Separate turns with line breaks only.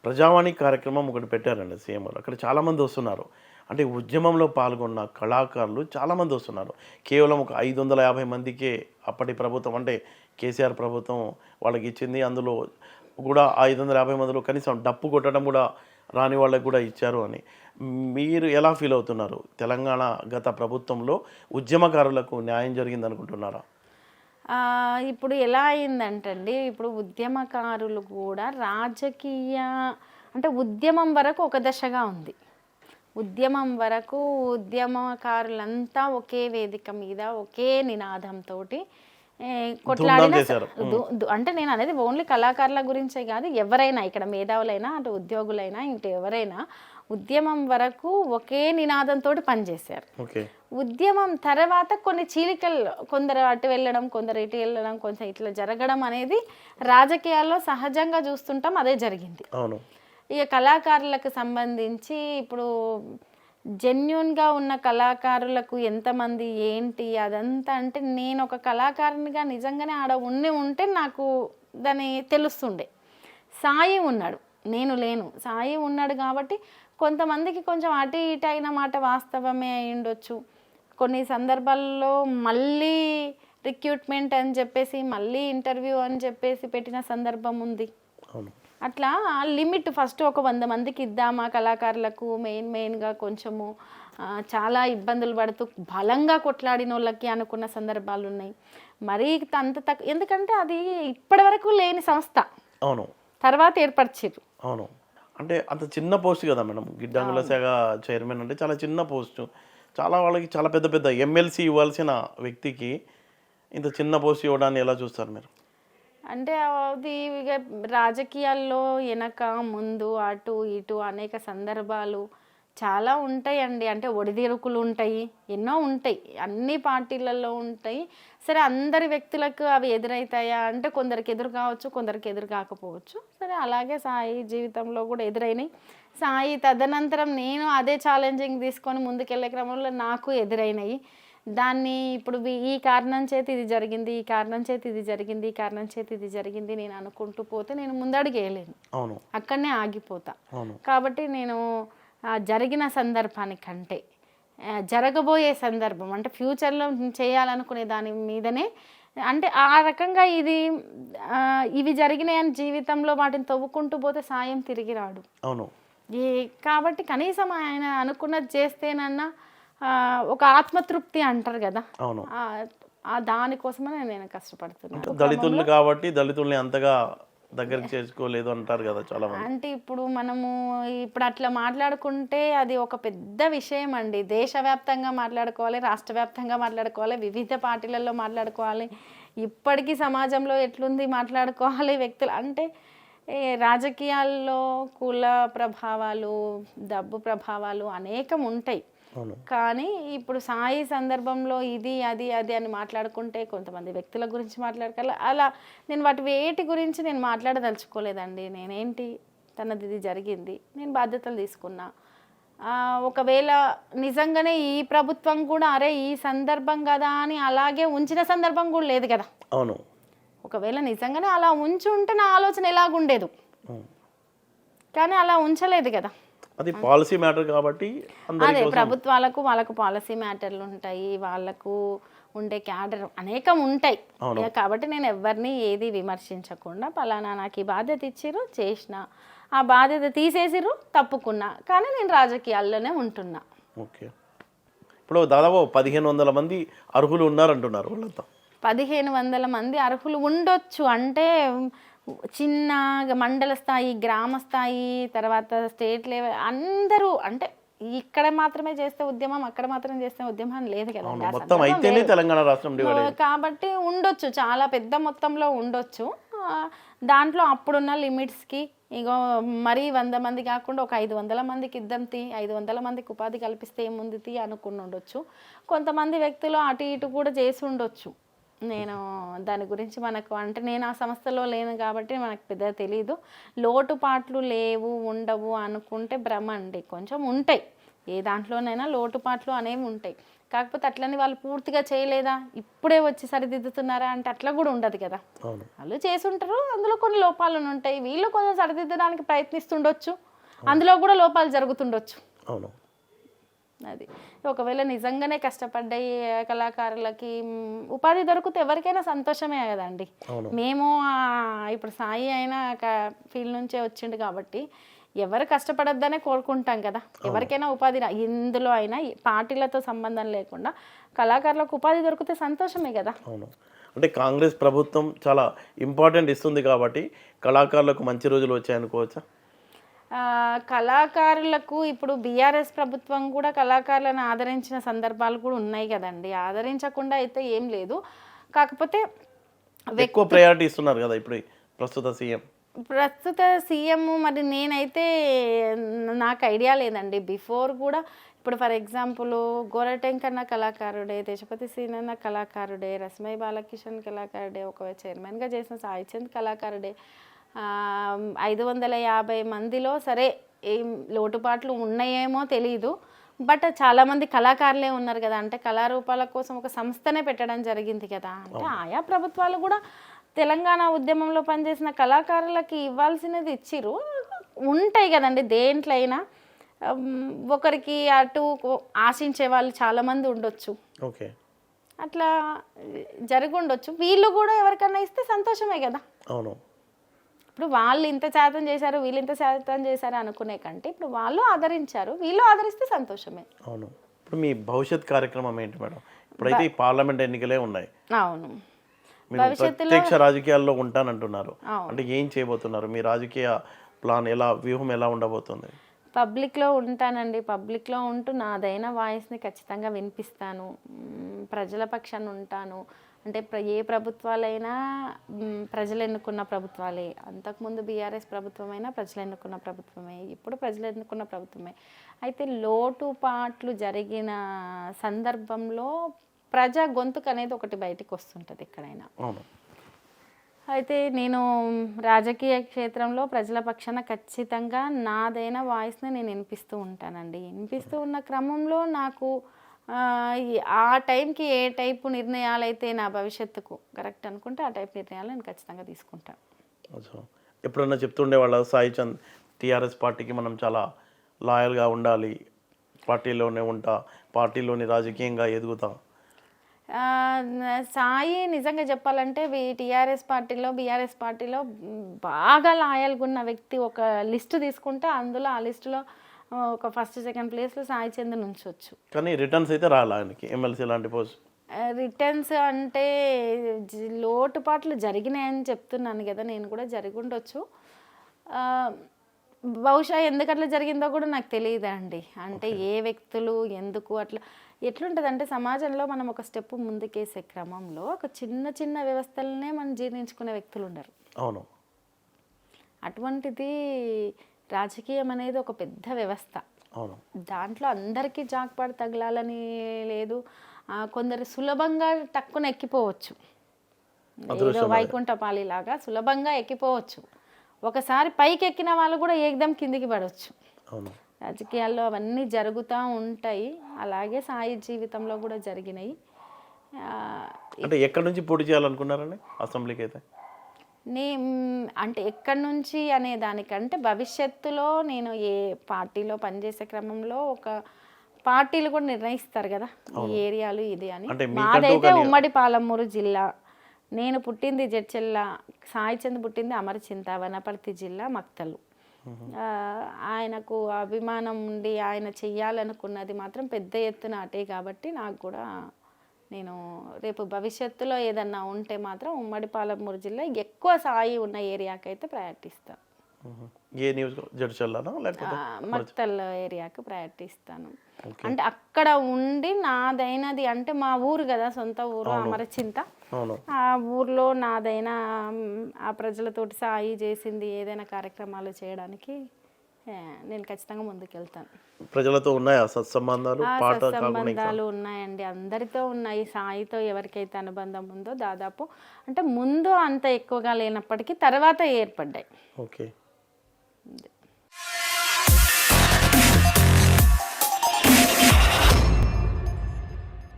ప్రజావాణి కార్యక్రమం ఒకటి పెట్టారండి సీఎం గారు. అక్కడ చాలామంది వస్తున్నారు. అంటే ఉద్యమంలో పాల్గొన్న కళాకారులు చాలామంది వస్తున్నారు. కేవలం ఒక 550 మందికే అప్పటి ప్రభుత్వం అంటే కేసీఆర్ ప్రభుత్వం వాళ్ళకి ఇచ్చింది. అందులో కూడా 550 మందిలో కనీసం డప్పు కొట్టడం కూడా రాని వాళ్ళకి కూడా ఇచ్చారు అని. మీరు ఎలా ఫీల్ అవుతున్నారు? తెలంగాణ గత ప్రభుత్వంలో ఉద్యమకారులకు న్యాయం జరిగిందనుకుంటున్నారా?
ఇప్పుడు ఎలా అయిందంటండి, ఇప్పుడు ఉద్యమకారులు కూడా రాజకీయ అంటే ఉద్యమం వరకు ఒక దశగా ఉంది. ఉద్యమం వరకు ఉద్యమకారులంతా ఒకే వేదిక మీద ఒకే నినాదంతో కొట్లాడిన అంటే నేను అనేది ఓన్లీ కళాకారుల గురించే కాదు, ఎవరైనా ఇక్కడ మేధావులైనా అటు ఉద్యోగులైనా ఇటు ఎవరైనా ఉద్యమం వరకు ఒకే నినాదంతో పనిచేశారు. ఉద్యమం తర్వాత కొన్ని చీలికలు, కొందరు అటు వెళ్ళడం, కొందరు ఇటు వెళ్ళడం, కొంచెం ఇట్లా జరగడం అనేది రాజకీయాల్లో సహజంగా చూస్తుంటాం. అదే జరిగింది. ఇక కళాకారులకు సంబంధించి ఇప్పుడు జెన్యూన్గా ఉన్న కళాకారులకు ఎంతమంది ఏంటి అదంతా అంటే నేను ఒక కళాకారునిగా నిజంగానే ఆడ ఉంటే నాకు దాన్ని తెలుస్తుండే. సాయి ఉన్నాడు, నేను లేను. సాయి ఉన్నాడు కాబట్టి కొంతమందికి కొంచెం అటు ఇటు అయిన మాట వాస్తవమే అయి ఉండొచ్చు. కొన్ని సందర్భాల్లో మళ్ళీ రిక్రూట్మెంట్ అని చెప్పేసి మళ్ళీ ఇంటర్వ్యూ అని చెప్పేసి పెట్టిన సందర్భం ఉంది. అట్లా లిమిట్ ఫస్ట్ ఒక 100 మందికి ఇద్దామా కళాకారులకు, మెయిన్గా కొంచెము చాలా ఇబ్బందులు పడుతూ బలంగా కొట్లాడిన వాళ్ళకి అనుకున్న సందర్భాలు ఉన్నాయి. మరీ అంత తక్కువ, ఎందుకంటే అది ఇప్పటి వరకు లేని సంస్థ. తర్వాత ఏర్పరిచారు.
అంటే అంత చిన్న పోస్ట్ కదా మేడం, గిడ్డంగుల శాఖ చైర్మన్ అంటే చాలా చిన్న పోస్టు. చాలా వాళ్ళకి చాలా పెద్ద పెద్ద ఎమ్మెల్సీ ఇవ్వాల్సిన వ్యక్తికి ఇంత చిన్న పోస్ట్ ఇవ్వడాన్ని ఎలా చూస్తారు మీరు?
అంటే అది ఇక రాజకీయాల్లో వెనక ముందు అటు ఇటు అనేక సందర్భాలు చాలా ఉంటాయండి. అంటే ఒడిదుడుకులు ఉంటాయి, ఎన్నో ఉంటాయి, అన్ని పార్టీలలో ఉంటాయి. సరే, అందరి వ్యక్తులకు అవి ఎదురవుతాయా అంటే కొందరికి ఎదురు కావచ్చు, కొందరికి ఎదురు కాకపోవచ్చు. సరే, అలాగే సాయి జీవితంలో కూడా ఎదురైనాయి. సాయి తదనంతరం నేను అదే ఛాలెంజింగ్ తీసుకొని ముందుకెళ్ళే క్రమంలో నాకు ఎదురైనాయి. దాన్ని ఇప్పుడు ఈ కారణం చేతి ఇది జరిగింది, ఈ కారణం చేతి ఇది జరిగింది, ఈ కారణం చేతి ఇది జరిగింది నేను అనుకుంటూ పోతే నేను ముందడుగు వేయలేను, అక్కడనే ఆగిపోతా. కాబట్టి నేను జరిగిన సందర్భానికంటే జరగబోయే సందర్భం అంటే ఫ్యూచర్లో చేయాలనుకునే దాని మీదనే అంటే ఆ రకంగా ఇవి జరిగినాయని జీవితంలో వాటిని తవ్వుకుంటూ పోతే సాయం తిరిగి రాడు. కాబట్టి కనీసం ఆయన అనుకున్నది చేస్తేనన్నా ఒక ఆత్మతృప్తి అంటారు కదా, దానికోసమే నేను కష్టపడుతున్నాను.
దళితులు కాబట్టి దళితుల్ని అంతగా దగ్గరికి చేసుకోలేదు అంటారు కదా చాలా మంది.
అంటే ఇప్పుడు మనము అట్లా మాట్లాడుకుంటే అది ఒక పెద్ద విషయం అండి. దేశవ్యాప్తంగా మాట్లాడుకోవాలి, రాష్ట్ర వ్యాప్తంగా మాట్లాడుకోవాలి, వివిధ పార్టీలలో మాట్లాడుకోవాలి, ఇప్పటికీ సమాజంలో ఎట్లుంది మాట్లాడుకోవాలి. వ్యక్తులు అంటే రాజకీయాల్లో కుల ప్రభావాలు, డబ్బు ప్రభావాలు అనేకం ఉంటాయి. కానీ ఇప్పుడు సాయి సందర్భంలో ఇది అది అది అని మాట్లాడుకుంటే కొంతమంది వ్యక్తుల గురించి మాట్లాడుకోవాలి. అలా నేను వేటి గురించి నేను మాట్లాడదలుచుకోలేదండి. నేనేంటి, తనది ఇది జరిగింది, నేను బాధ్యతలు తీసుకున్నా. ఒకవేళ నిజంగానే ఈ ప్రభుత్వం కూడా అరే ఈ సందర్భం కదా అని అలాగే ఉంచిన సందర్భం కూడా లేదు కదా. ఒకవేళ నిజంగానే అలా ఉంచి ఉంటే నా ఆలోచన ఎలాగుండేదు, కానీ అలా ఉంచలేదు కదా.
అది పాలసీ మ్యాటర్ కాబట్టి
అదే ప్రభుత్వాలకు వాళ్ళకు పాలసీ మ్యాటర్లు ఉంటాయి, వాళ్ళకు ఉండే క్యాడర్ అనేకం ఉంటాయి. కాబట్టి నేను ఎవరిని ఏది విమర్శించకుండా పలానా నాకు ఈ బాధ్యత ఇచ్చిర్రు, చేసిన ఆ బాధ్యత తీసేసిర్రు, తప్పుకున్నా, కానీ నేను రాజకీయాల్లోనే ఉంటున్నా.
ఇప్పుడు దాదాపు 1500 మంది అర్హులు ఉన్నారంటున్నారు. వాళ్ళంతా
1500 మంది అర్హులు ఉండొచ్చు. అంటే చిన్న మండల స్థాయి, గ్రామ స్థాయి, తర్వాత స్టేట్ లెవెల్ అందరూ అంటే ఇక్కడ మాత్రమే చేస్తే ఉద్యమం, అక్కడ మాత్రం చేస్తే ఉద్యమం లేదు కదా. కాబట్టి ఉండొచ్చు, చాలా పెద్ద మొత్తంలో ఉండొచ్చు. దాంట్లో అప్పుడున్న లిమిట్స్కి ఇగో మరీ 100 మంది కాకుండా ఒక 500 మందికి ఇద్దాం, 500 మందికి ఉపాధి కల్పిస్తే ఏముంది అనుకుని ఉండొచ్చు. కొంతమంది వ్యక్తులు అటు ఇటు కూడా చేసి ఉండొచ్చు. నేను దాని గురించి మనకు అంటే నేను ఆ సంస్థలో లేను కాబట్టి మనకు పెద్దగా తెలీదు. లోటుపాట్లు లేవు, ఉండవు అనుకుంటే భ్రమ అండి. కొంచెం ఉంటాయి, ఏ దాంట్లోనైనా లోటుపాట్లు అనేవి ఉంటాయి. కాకపోతే అట్లని వాళ్ళు పూర్తిగా చేయలేదా, ఇప్పుడే వచ్చి సరిదిద్దుతున్నారా అంటే అట్లా కూడా ఉండదు కదా.
అవును.
వాళ్ళు చేసుంటారు, అందులో కొన్ని లోపాలు ఉంటాయి, వీళ్ళు కొంచెం సరిదిద్దడానికి ప్రయత్నిస్తుండొచ్చు, అందులో కూడా లోపాలు జరుగుతుండొచ్చు.
అవును.
అది ఒకవేళ నిజంగానే కష్టపడ్డ ఈ కళాకారులకి ఉపాధి దొరికితే ఎవరికైనా సంతోషమే కదండి.
అవును.
మేము ఇప్పుడు సాయి అయినా ఫీల్డ్ నుంచే వచ్చిండు కాబట్టి ఎవరు కష్టపడొద్దనే కోరుకుంటాం కదా. ఎవరికైనా ఉపాధి ఇందులో అయినా పార్టీలతో సంబంధం లేకుండా కళాకారులకు ఉపాధి దొరికితే సంతోషమే కదా.
అవును. అంటే కాంగ్రెస్ ప్రభుత్వం చాలా ఇంపార్టెంట్ ఇస్తుంది కాబట్టి కళాకారులకు మంచి రోజులు వచ్చాయనుకోవచ్చా?
కళాకారులకు ఇప్పుడు బీఆర్ఎస్ ప్రభుత్వం కూడా కళాకారులను ఆదరించిన సందర్భాలు కూడా ఉన్నాయి కదండి. ఆదరించకుండా అయితే ఏం లేదు, కాకపోతే
ఎక్కువ ప్రయారిటీ ఇస్తున్నారు కదా ఇప్పుడు ప్రస్తుత
సీఎం. మరి నేనైతే నాకు ఐడియా లేదండి. బిఫోర్ కూడా ఇప్పుడు ఫర్ ఎగ్జాంపుల్ గోరటెంకన్న కళాకారుడే, దేశపతి సీనన్న కళాకారుడే, రస్మై బాలకిషన్ కళాకారుడే, ఒక చైర్మన్గా చేసిన సాయిచంద్ కళాకారుడే. 550 మందిలో సరే ఏం లోటుపాట్లు ఉన్నాయేమో తెలీదు, బట్ చాలామంది కళాకారులే ఉన్నారు కదా. అంటే కళారూపాల కోసం ఒక సంస్థనే పెట్టడం జరిగింది కదా. అంటే ఆయా ప్రభుత్వాలు కూడా తెలంగాణ ఉద్యమంలో పనిచేసిన కళాకారులకి ఇవ్వాల్సినది ఇచ్చిర్రు. ఉంటాయి కదండి దేంట్లో అయినా, ఒకరికి అటు ఆశించే వాళ్ళు చాలామంది ఉండొచ్చు,
ఓకే,
అట్లా జరిగి ఉండొచ్చు. వీళ్ళు కూడా ఎవరికన్నా ఇస్తే సంతోషమే కదా.
అవును.
ఇప్పుడు వాళ్ళు ఇంత శాతం చేశారు, వీళ్ళు ఇంత శాతం చేశారు అనుకునే కంటే ఇప్పుడు వాళ్ళు ఆదరించారు, వీళ్ళు ఆదరిస్తే సంతోషమే.
అవును. ఇప్పుడు మీ భవిష్యత్ కార్యక్రమం ఏంటి మేడం? ఇప్పుడైతే ఈ పార్లమెంట్ ఎన్నికలే ఉన్నాయి.
అవును.
ప్రత్యక్ష రాజకీయాల్లో ఉంటానంటున్నారు, అంటే ఏం చేయబోతున్నారు? మీ రాజకీయ ప్లాన్ ఎలా, వ్యూహం ఎలా ఉండబోతుంది?
పబ్లిక్లో ఉంటానండి. పబ్లిక్లో ఉంటూ నాదైన వాయిస్ని ఖచ్చితంగా వినిపిస్తాను, ప్రజల పక్షాన ఉంటాను. అంటే ఏ ప్రభుత్వాలైనా ప్రజలు ఎన్నుకున్న ప్రభుత్వాలే. అంతకుముందు బీఆర్ఎస్ ప్రభుత్వమైనా ప్రజలు ఎన్నుకున్న ప్రభుత్వమే, ఇప్పుడు ప్రజలు ఎన్నుకున్న ప్రభుత్వమే. అయితే లోటుపాట్లు జరిగిన సందర్భంలో ప్రజా గొంతుకు అనేది ఒకటి బయటికి వస్తుంటుంది ఎక్కడైనా. అయితే నేను రాజకీయ క్షేత్రంలో ప్రజల పక్షాన ఖచ్చితంగా నాదైన వాయిస్ని నేను వినిపిస్తూ ఉంటానండి. వినిపిస్తూ ఉన్న క్రమంలో నాకు ఆ టైంకి ఏ టైపు నిర్ణయాలు అయితే నా భవిష్యత్తుకు కరెక్ట్ అనుకుంటే ఆ టైప్ నిర్ణయాలు నేను ఖచ్చితంగా తీసుకుంటాను.
ఎప్పుడన్నా చెప్తుండే వాళ్ళ సాయి చంద్ టీఆర్ఎస్ పార్టీకి మనం చాలా లాయల్గా ఉండాలి, పార్టీలోనే ఉంటా, పార్టీలోని రాజకీయంగా ఎదుగుతా.
సాయి నిజంగా చెప్పాలంటే టీఆర్ఎస్ పార్టీలో బీఆర్ఎస్ పార్టీలో బాగా లాయల్గా ఉన్న వ్యక్తి ఒక లిస్టు తీసుకుంటే అందులో ఆ లిస్టులో ఒక ఫస్ట్ సెకండ్ ప్లేస్లో సాయి చంద్ నుంచొచ్చు. కానీ
రిటర్న్స్ అయితే రాలా ఆయనకి ఎమ్మెల్సీ లాంటి పోస్ట్.
రిటర్న్స్ అంటే లోటుపాట్లు జరిగినాయని చెప్తున్నాను కదా, నేను కూడా జరిగి ఉండొచ్చు. బహుశా ఎందుకు అట్లా జరిగిందో కూడా నాకు తెలియదు అండి. అంటే ఏ వ్యక్తులు ఎందుకు అట్లా ఎట్లుంటుంది అంటే సమాజంలో మనం ఒక స్టెప్ ముందుకేసే క్రమంలో ఒక చిన్న చిన్న వ్యవస్థలనే మనం జీర్ణించుకునే వ్యక్తులు ఉండరు.
అవును.
అటువంటిది రాజకీయం అనేది ఒక పెద్ద వ్యవస్థ.
అవును.
దాంట్లో అందరికీ జాక్పాటు తగలాలని లేదు. కొందరు సులభంగా టక్కున ఎక్కిపోవచ్చు, ఏదో వైకుంఠపాలిలాగా సులభంగా ఎక్కిపోవచ్చు. ఒకసారి పైకి ఎక్కిన వాళ్ళు కూడా ఏకదం కిందికి పడవచ్చు. రాజకీయాల్లో అవన్నీ జరుగుతూ ఉంటాయి. అలాగే సాయి జీవితంలో కూడా జరిగినాయి.
అంటే ఎక్కడి నుంచి పోటీ చేయాలనుకున్నారండి అసెంబ్లీకి? అయితే
అంటే ఎక్కడి నుంచి అనే దానికంటే భవిష్యత్తులో నేను ఏ పార్టీలో పనిచేసే క్రమంలో ఒక పార్టీలు కూడా నిర్ణయిస్తారు కదా ఈ ఏరియాలు ఇది అని. మాదైతే ఉమ్మడి పాలమూరు జిల్లా, నేను పుట్టింది జడ్చెల్ల, సాయి చంద్ పుట్టింది అమరచింత, వనపర్తి జిల్లా మక్తలు. ఆయనకు అభిమానం ఉండి ఆయన చెయ్యాలనుకున్నది మాత్రం పెద్ద ఎత్తున అటే కాబట్టి నాకు కూడా నేను రేపు భవిష్యత్తులో ఏదన్నా ఉంటే మాత్రం ఉమ్మడి పాలమూరు జిల్లా ఎక్కువ సాయి ఉన్న ఏరియాకి అయితే ప్రయారిటీ ఇస్తాను. మక్తల్ ఏరియాకి ప్రయారిటీ ఇస్తాను. అంటే అక్కడ ఉండి నాదైనది, అంటే మా ఊరు కదా, సొంత ఊరు అమరచింత, ఆ ఊర్లో నాదైనా ఆ ప్రజలతోటి సాయి చేసింది ఏదైనా కార్యక్రమాలు చేయడానికి నేను ఖచ్చితంగా ముందుకెళ్తాను.
ప్రజలతో ఉన్నాయా సత్సంబంధాలు?
సత్సంబంధాలు ఉన్నాయండి, అందరితో ఉన్నాయి. సాయితో ఎవరికైతే అనుబంధం ఉందో దాదాపు, అంటే ముందు అంత ఎక్కువగా లేనప్పటికీ తర్వాత ఏర్పడ్డాయి.
ఓకే.